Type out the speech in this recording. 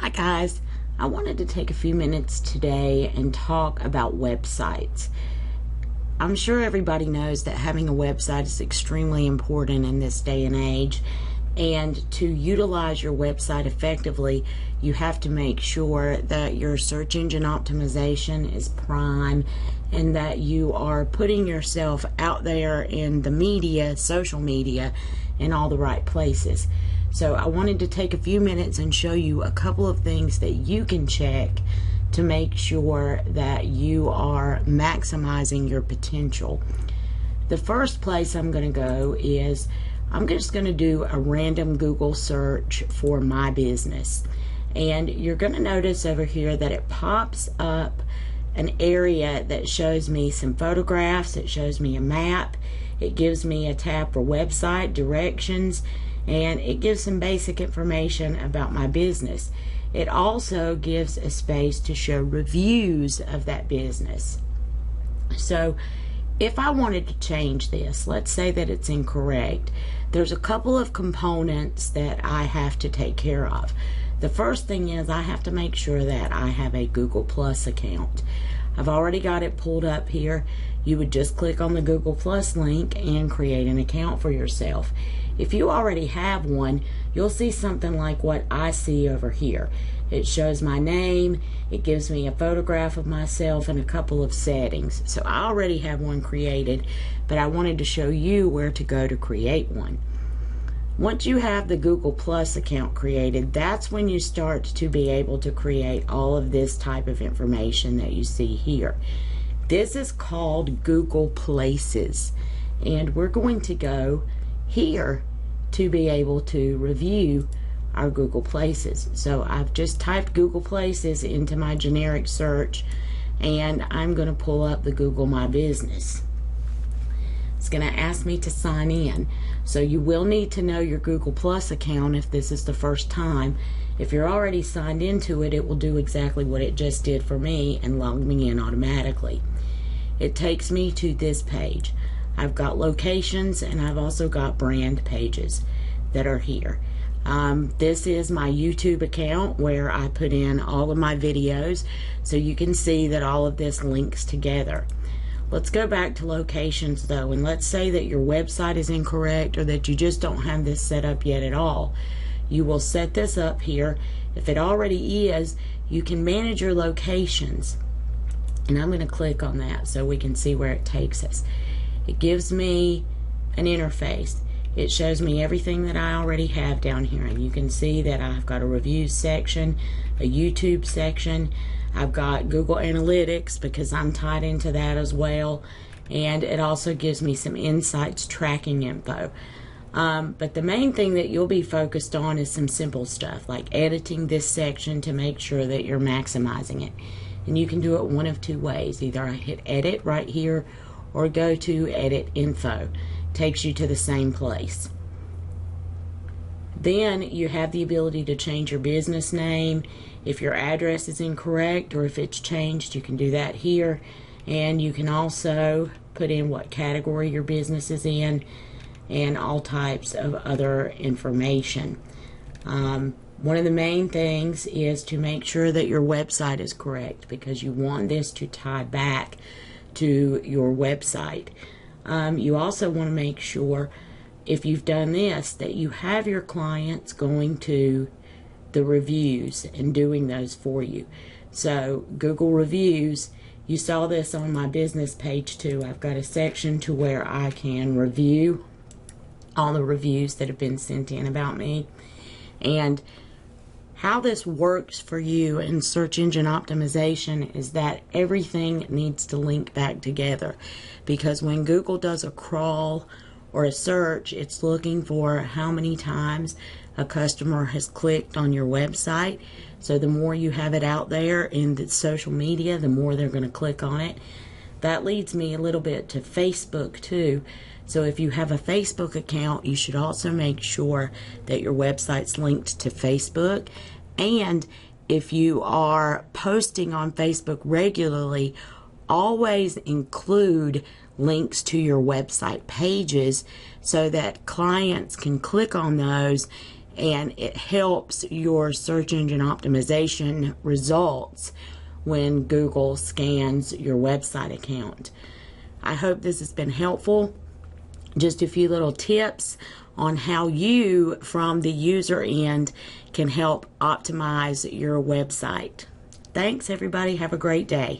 Hi guys, I wanted to take a few minutes today and talk about websites. I'm sure everybody knows that having a website is extremely important in this day and age, and to utilize your website effectively, you have to make sure that your search engine optimization is prime and that you are putting yourself out there in the media, social media, in all the right places. So I wanted to take a few minutes and show you a couple of things that you can check to make sure that you are maximizing your potential. The first place I'm going to go is I'm just going to do a random Google search for my business. And you're going to notice over here that it pops up an area that shows me some photographs, it shows me a map, it gives me a tab for website, directions, and it gives some basic information about my business. It also gives a space to show reviews of that business. So if I wanted to change this, let's say that it's incorrect, there's a couple of components that I have to take care of. The first thing is I have to make sure that I have a Google Plus account. I've already got it pulled up here. You would just click on the Google Plus link and create an account for yourself. If you already have one, you'll see something like what I see over here. It shows my name, it gives me a photograph of myself and a couple of settings. So I already have one created, but I wanted to show you where to go to create one. Once you have the Google Plus account created, that's when you start to be able to create all of this type of information that you see here. This is called Google Places, and we're going to go here to be able to review our Google Places. So I've just typed Google Places into my generic search, and I'm going to pull up the Google My Business. It's going to ask me to sign in. So you will need to know your Google Plus account if this is the first time. If you're already signed into it, it will do exactly what it just did for me and log me in automatically. It takes me to this page. I've got locations and I've also got brand pages that are here. This is my YouTube account where I put in all of my videos, so you can see that all of this links together. Let's go back to locations though, and let's say that your website is incorrect or that you just don't have this set up yet at all. You will set this up here. If it already is, you can manage your locations. And I'm going to click on that so we can see where it takes us. It gives me an interface. It shows me everything that I already have down here, and you can see that I've got a reviews section, a YouTube section, I've got Google Analytics because I'm tied into that as well, and it also gives me some insights tracking info. But the main thing that you'll be focused on is some simple stuff like editing this section to make sure that you're maximizing it. And you can do it one of two ways. Either I hit edit right here or go to edit info. Takes you to the same place. Then you have the ability to change your business name. If your address is incorrect or if it's changed, you can do that here. And you can also put in what category your business is in and all types of other information. One of the main things is to make sure that your website is correct because you want this to tie back to your website. You also want to make sure, if you've done this, that you have your clients going to the reviews and doing those for you. So Google Reviews, you saw this on my business page too. I've got a section to where I can review all the reviews that have been sent in about me. And how this works for you in search engine optimization is that everything needs to link back together, because when Google does a crawl or a search, it's looking for how many times a customer has clicked on your website. So the more you have it out there in the social media, the more they're going to click on it. That leads me a little bit to Facebook too. So if you have a Facebook account, you should also make sure that your website's linked to Facebook. And if you are posting on Facebook regularly, always include links to your website pages so that clients can click on those and it helps your search engine optimization results when Google scans your website account. I hope this has been helpful. Just a few little tips on how you, from the user end, can help optimize your website. Thanks, everybody. Have a great day.